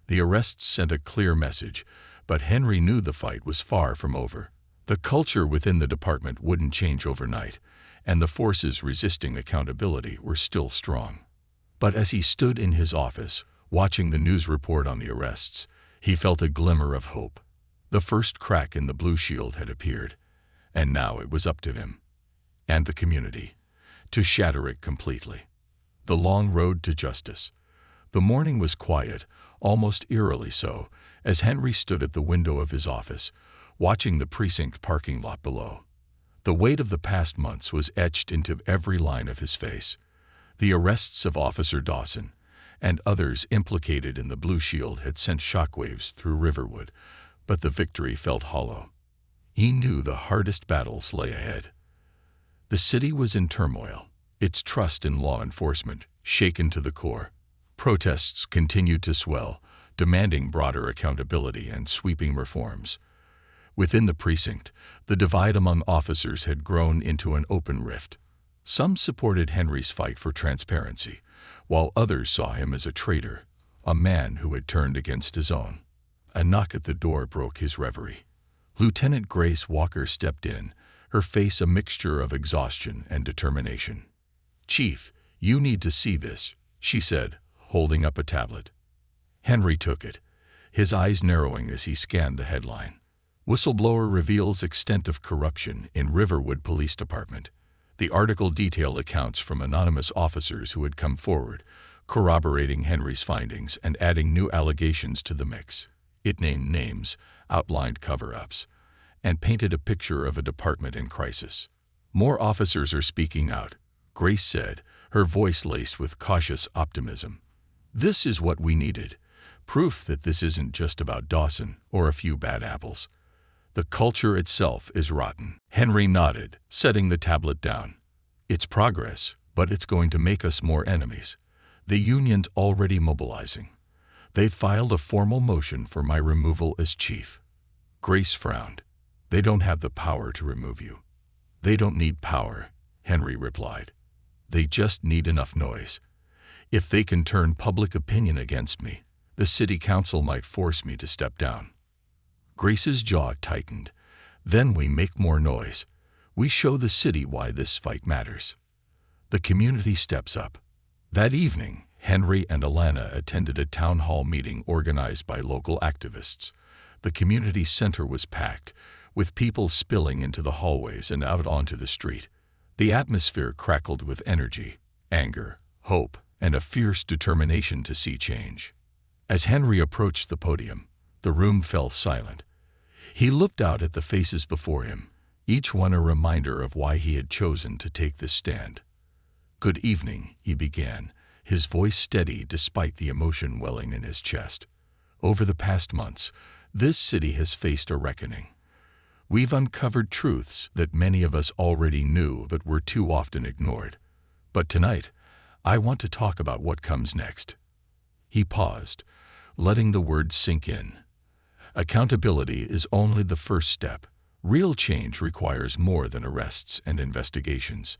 The arrests sent a clear message, but Henry knew the fight was far from over. The culture within the department wouldn't change overnight, and the forces resisting accountability were still strong. But as he stood in his office, watching the news report on the arrests, he felt a glimmer of hope. The first crack in the Blue Shield had appeared, and now it was up to him, and the community, to shatter it completely. The long road to justice. The morning was quiet, almost eerily so, as Henry stood at the window of his office, watching the precinct parking lot below. The weight of the past months was etched into every line of his face. The arrests of Officer Dawson and others implicated in the Blue Shield had sent shockwaves through Riverwood, but the victory felt hollow. He knew the hardest battles lay ahead. The city was in turmoil, its trust in law enforcement shaken to the core. Protests continued to swell, demanding broader accountability and sweeping reforms. Within the precinct, the divide among officers had grown into an open rift. Some supported Henry's fight for transparency, while others saw him as a traitor, a man who had turned against his own. A knock at the door broke his reverie. Lieutenant Grace Walker stepped in, her face a mixture of exhaustion and determination. "Chief, you need to see this," she said, holding up a tablet. Henry took it, his eyes narrowing as he scanned the headline. "Whistleblower reveals extent of corruption in Riverwood Police Department." The article detailed accounts from anonymous officers who had come forward, corroborating Henry's findings and adding new allegations to the mix. It named names, outlined cover-ups, and painted a picture of a department in crisis. "More officers are speaking out," Grace said, her voice laced with cautious optimism. "This is what we needed. Proof that this isn't just about Dawson or a few bad apples. The culture itself is rotten." Henry nodded, setting the tablet down. "It's progress, but it's going to make us more enemies. The union's already mobilizing. They've filed a formal motion for my removal as chief." Grace frowned. "They don't have the power to remove you." "They don't need power," Henry replied. "They just need enough noise. If they can turn public opinion against me, the city council might force me to step down." Grace's jaw tightened. "Then we make more noise. We show the city why this fight matters. The community steps up." That evening, Henry and Alana attended a town hall meeting organized by local activists. The community center was packed, with people spilling into the hallways and out onto the street. The atmosphere crackled with energy, anger, hope, and a fierce determination to see change. As Henry approached the podium, the room fell silent. He looked out at the faces before him, each one a reminder of why he had chosen to take this stand. "Good evening," he began, his voice steady despite the emotion welling in his chest. "Over the past months, this city has faced a reckoning. We've uncovered truths that many of us already knew but were too often ignored. But tonight, I want to talk about what comes next." He paused, letting the words sink in. Accountability is only the first step. Real change requires more than arrests and investigations.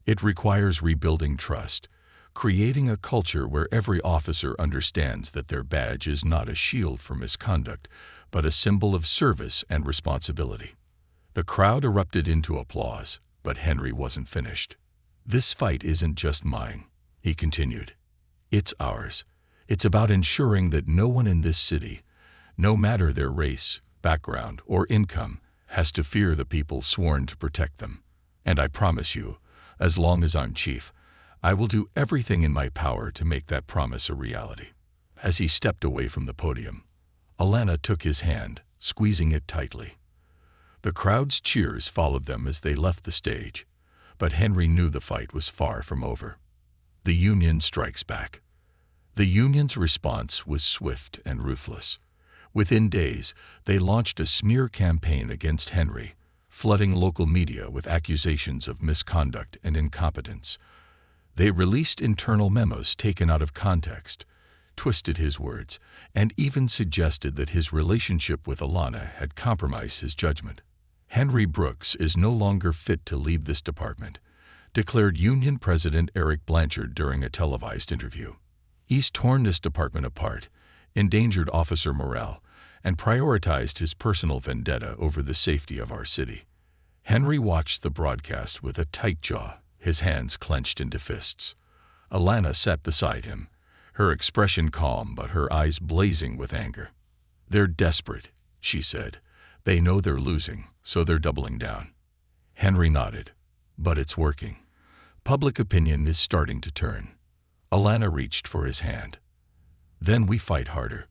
It requires rebuilding trust, creating a culture where every officer understands that their badge is not a shield for misconduct, but a symbol of service and responsibility. The crowd erupted into applause, but Henry wasn't finished. "This fight isn't just mine," he continued. "It's ours. It's about ensuring that no one in this city, no matter their race, background, or income, has to fear the people sworn to protect them. And I promise you, as long as I'm chief, I will do everything in my power to make that promise a reality." As he stepped away from the podium, Alana took his hand, squeezing it tightly. The crowd's cheers followed them as they left the stage, but Henry knew the fight was far from over. The Union strikes back. The Union's response was swift and ruthless. Within days, they launched a smear campaign against Henry, flooding local media with accusations of misconduct and incompetence. They released internal memos taken out of context, twisted his words, and even suggested that his relationship with Alana had compromised his judgment. "Henry Brooks is no longer fit to lead this department," declared Union President Eric Blanchard during a televised interview. "He's torn this department apart, endangered officer morale, and prioritized his personal vendetta over the safety of our city." Henry watched the broadcast with a tight jaw, his hands clenched into fists. Alana sat beside him, her expression calm but her eyes blazing with anger. "They're desperate," she said. "They know they're losing, so they're doubling down." Henry nodded. "But it's working. Public opinion is starting to turn." Alana reached for his hand. "Then we fight harder.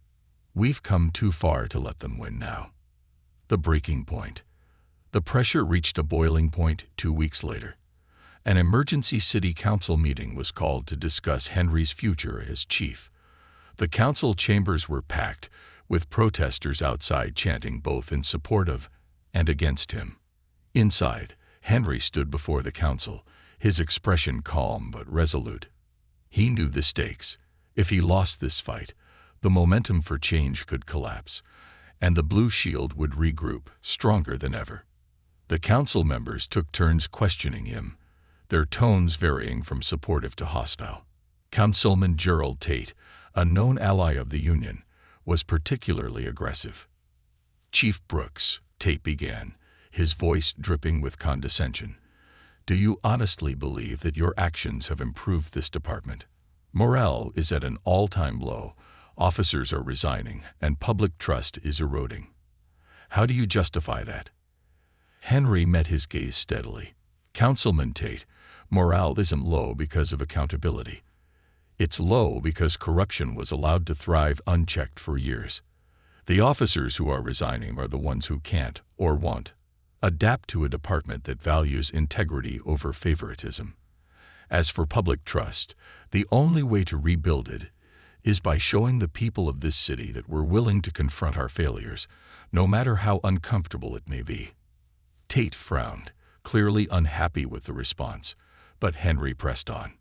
We've come too far to let them win now." The breaking point. The pressure reached a boiling point 2 weeks later. An emergency city council meeting was called to discuss Henry's future as chief. The council chambers were packed, with protesters outside chanting both in support of and against him. Inside, Henry stood before the council, his expression calm but resolute. He knew the stakes. If he lost this fight, the momentum for change could collapse, and the Blue Shield would regroup, stronger than ever. The council members took turns questioning him, their tones varying from supportive to hostile. Councilman Gerald Tate, a known ally of the Union, was particularly aggressive. "Chief Brooks," Tate began, his voice dripping with condescension, "do you honestly believe that your actions have improved this department? Morale is at an all-time low, officers are resigning, and public trust is eroding. How do you justify that?" Henry met his gaze steadily. "Councilman Tate, morale isn't low because of accountability. It's low because corruption was allowed to thrive unchecked for years. The officers who are resigning are the ones who can't, or won't, adapt to a department that values integrity over favoritism. As for public trust, the only way to rebuild it is by showing the people of this city that we're willing to confront our failures, no matter how uncomfortable it may be." Tate frowned, clearly unhappy with the response, but Henry pressed on.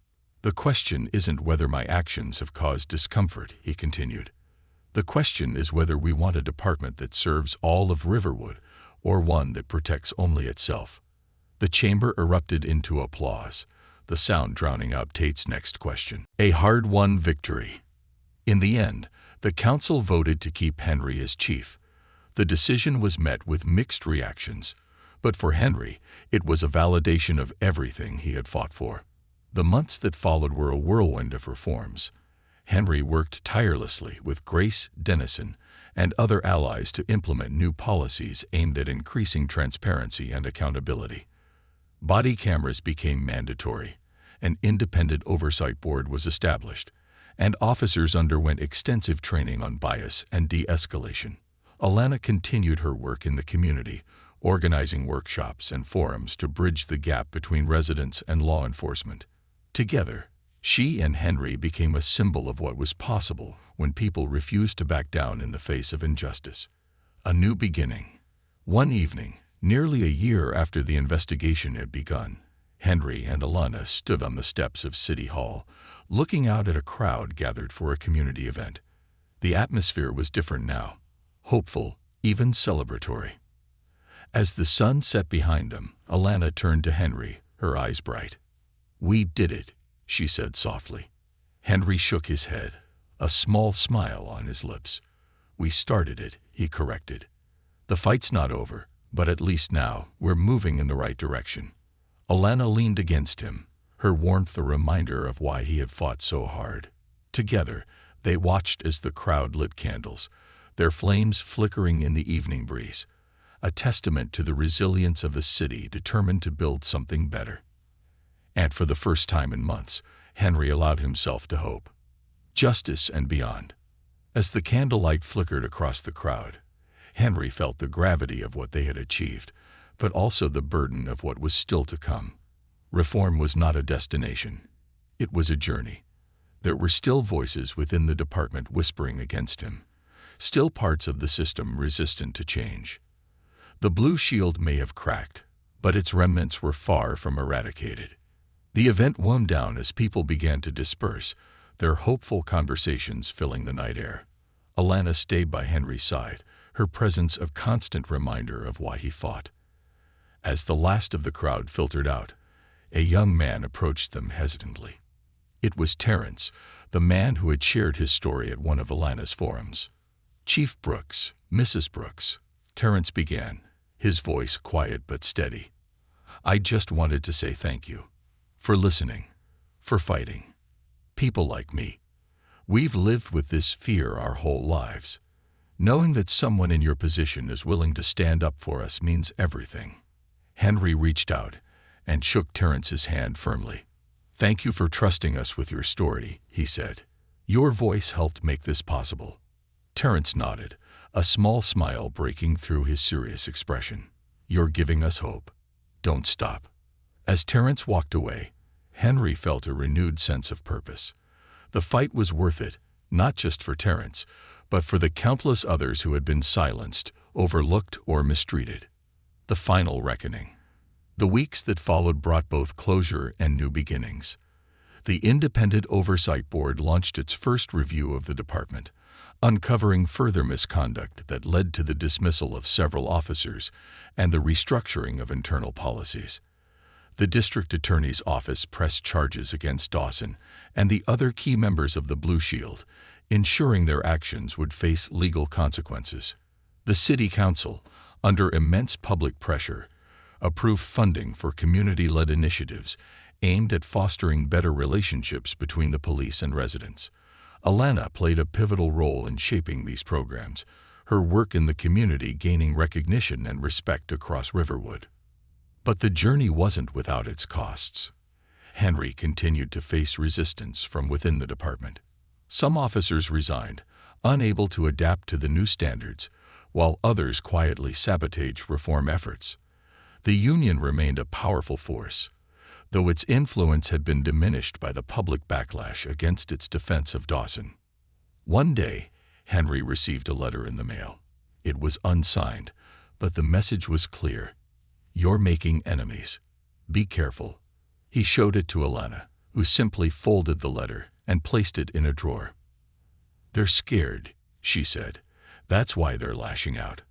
"The question isn't whether my actions have caused discomfort," he continued. "The question is whether we want a department that serves all of Riverwood or one that protects only itself." The chamber erupted into applause, the sound drowning out Tate's next question. A hard-won victory. In the end, the council voted to keep Henry as chief. The decision was met with mixed reactions, but for Henry, it was a validation of everything he had fought for. The months that followed were a whirlwind of reforms. Henry worked tirelessly with Grace Dennison and other allies to implement new policies aimed at increasing transparency and accountability. Body cameras became mandatory, an independent oversight board was established, and officers underwent extensive training on bias and de-escalation. Alana continued her work in the community, organizing workshops and forums to bridge the gap between residents and law enforcement. Together, she and Henry became a symbol of what was possible when people refused to back down in the face of injustice. A new beginning. One evening, nearly a year after the investigation had begun, Henry and Alana stood on the steps of City Hall, looking out at a crowd gathered for a community event. The atmosphere was different now, hopeful, even celebratory. As the sun set behind them, Alana turned to Henry, her eyes bright. "We did it," she said softly. Henry shook his head, a small smile on his lips. "We started it," he corrected. "The fight's not over, but at least now we're moving in the right direction." Alana leaned against him, her warmth a reminder of why he had fought so hard. Together, they watched as the crowd lit candles, their flames flickering in the evening breeze, a testament to the resilience of a city determined to build something better. And for the first time in months, Henry allowed himself to hope. Justice and beyond. As the candlelight flickered across the crowd, Henry felt the gravity of what they had achieved, but also the burden of what was still to come. Reform was not a destination. It was a journey. There were still voices within the department whispering against him, still parts of the system resistant to change. The blue shield may have cracked, but its remnants were far from eradicated. The event wound down as people began to disperse, their hopeful conversations filling the night air. Alana stayed by Henry's side, her presence a constant reminder of why he fought. As the last of the crowd filtered out, a young man approached them hesitantly. It was Terence, the man who had shared his story at one of Alana's forums. "Chief Brooks, Mrs. Brooks," Terence began, his voice quiet but steady. "I just wanted to say thank you. For listening. For fighting. People like me. We've lived with this fear our whole lives. Knowing that someone in your position is willing to stand up for us means everything." Henry reached out and shook Terence's hand firmly. "Thank you for trusting us with your story," he said. "Your voice helped make this possible." Terence nodded, a small smile breaking through his serious expression. "You're giving us hope. Don't stop." As Terence walked away, Henry felt a renewed sense of purpose. The fight was worth it, not just for Terence, but for the countless others who had been silenced, overlooked, or mistreated. The final reckoning. The weeks that followed brought both closure and new beginnings. The Independent Oversight Board launched its first review of the department, uncovering further misconduct that led to the dismissal of several officers and the restructuring of internal policies. The district attorney's office pressed charges against Dawson and the other key members of the Blue Shield, ensuring their actions would face legal consequences. The city council, under immense public pressure, approved funding for community-led initiatives aimed at fostering better relationships between the police and residents. Alana played a pivotal role in shaping these programs, her work in the community gaining recognition and respect across Riverwood. But the journey wasn't without its costs. Henry continued to face resistance from within the department. Some officers resigned, unable to adapt to the new standards, while others quietly sabotaged reform efforts. The union remained a powerful force, though its influence had been diminished by the public backlash against its defense of Dawson. One day, Henry received a letter in the mail. It was unsigned, but the message was clear. "You're making enemies. Be careful." He showed it to Alana, who simply folded the letter and placed it in a drawer. "They're scared," she said. "That's why they're lashing out.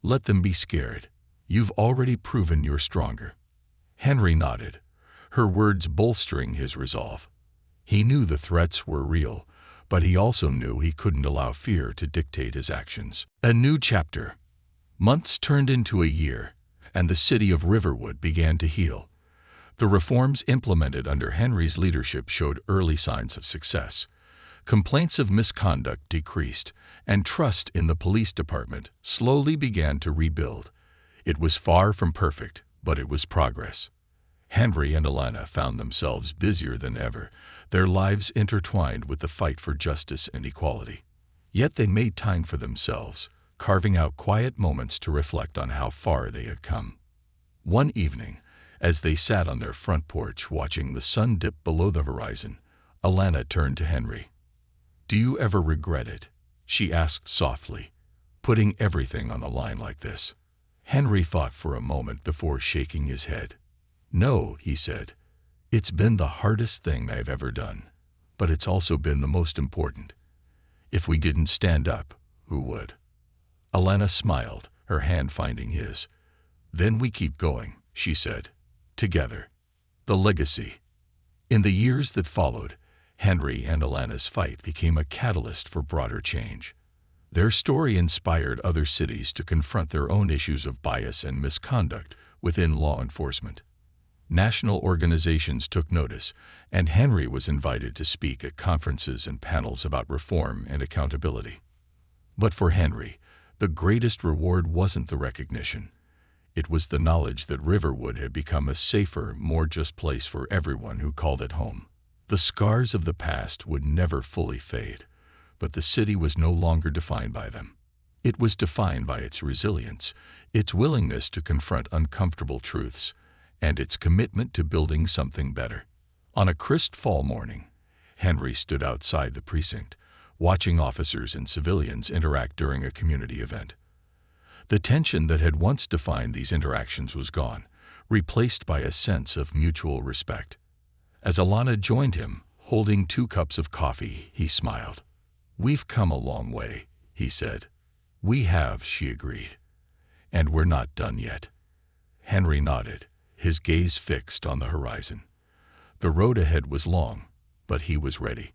Let them be scared. You've already proven you're stronger." Henry nodded, her words bolstering his resolve. He knew the threats were real, but he also knew he couldn't allow fear to dictate his actions. A new chapter. Months turned into a year, and the city of Riverwood began to heal. The reforms implemented under Henry's leadership showed early signs of success. Complaints of misconduct decreased, and trust in the police department slowly began to rebuild. It was far from perfect, but it was progress. Henry and Alana found themselves busier than ever, their lives intertwined with the fight for justice and equality. Yet they made time for themselves, carving out quiet moments to reflect on how far they had come. One evening, as they sat on their front porch watching the sun dip below the horizon, Alana turned to Henry. "Do you ever regret it?" she asked softly, "putting everything on the line like this?" Henry thought for a moment before shaking his head. "No," he said. "It's been the hardest thing I've ever done, but it's also been the most important. If we didn't stand up, who would?" Alana smiled, her hand finding his. "Then we keep going," she said. "Together." The legacy. In the years that followed, Henry and Alana's fight became a catalyst for broader change. Their story inspired other cities to confront their own issues of bias and misconduct within law enforcement. National organizations took notice, and Henry was invited to speak at conferences and panels about reform and accountability. But for Henry, the greatest reward wasn't the recognition. It was the knowledge that Riverwood had become a safer, more just place for everyone who called it home. The scars of the past would never fully fade, but the city was no longer defined by them. It was defined by its resilience, its willingness to confront uncomfortable truths, and its commitment to building something better. On a crisp fall morning, Henry stood outside the precinct, watching officers and civilians interact during a community event. The tension that had once defined these interactions was gone, replaced by a sense of mutual respect. As Alana joined him, holding 2 cups of coffee, he smiled. "We've come a long way," he said. "We have," she agreed. "And we're not done yet." Henry nodded, his gaze fixed on the horizon. The road ahead was long, but he was ready.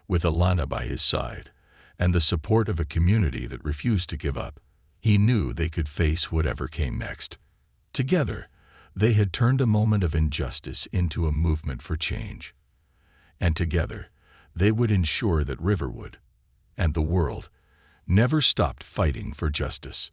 With Alana by his side, and the support of a community that refused to give up, he knew they could face whatever came next. Together, they had turned a moment of injustice into a movement for change. And together, they would ensure that Riverwood, and the world, never stopped fighting for justice.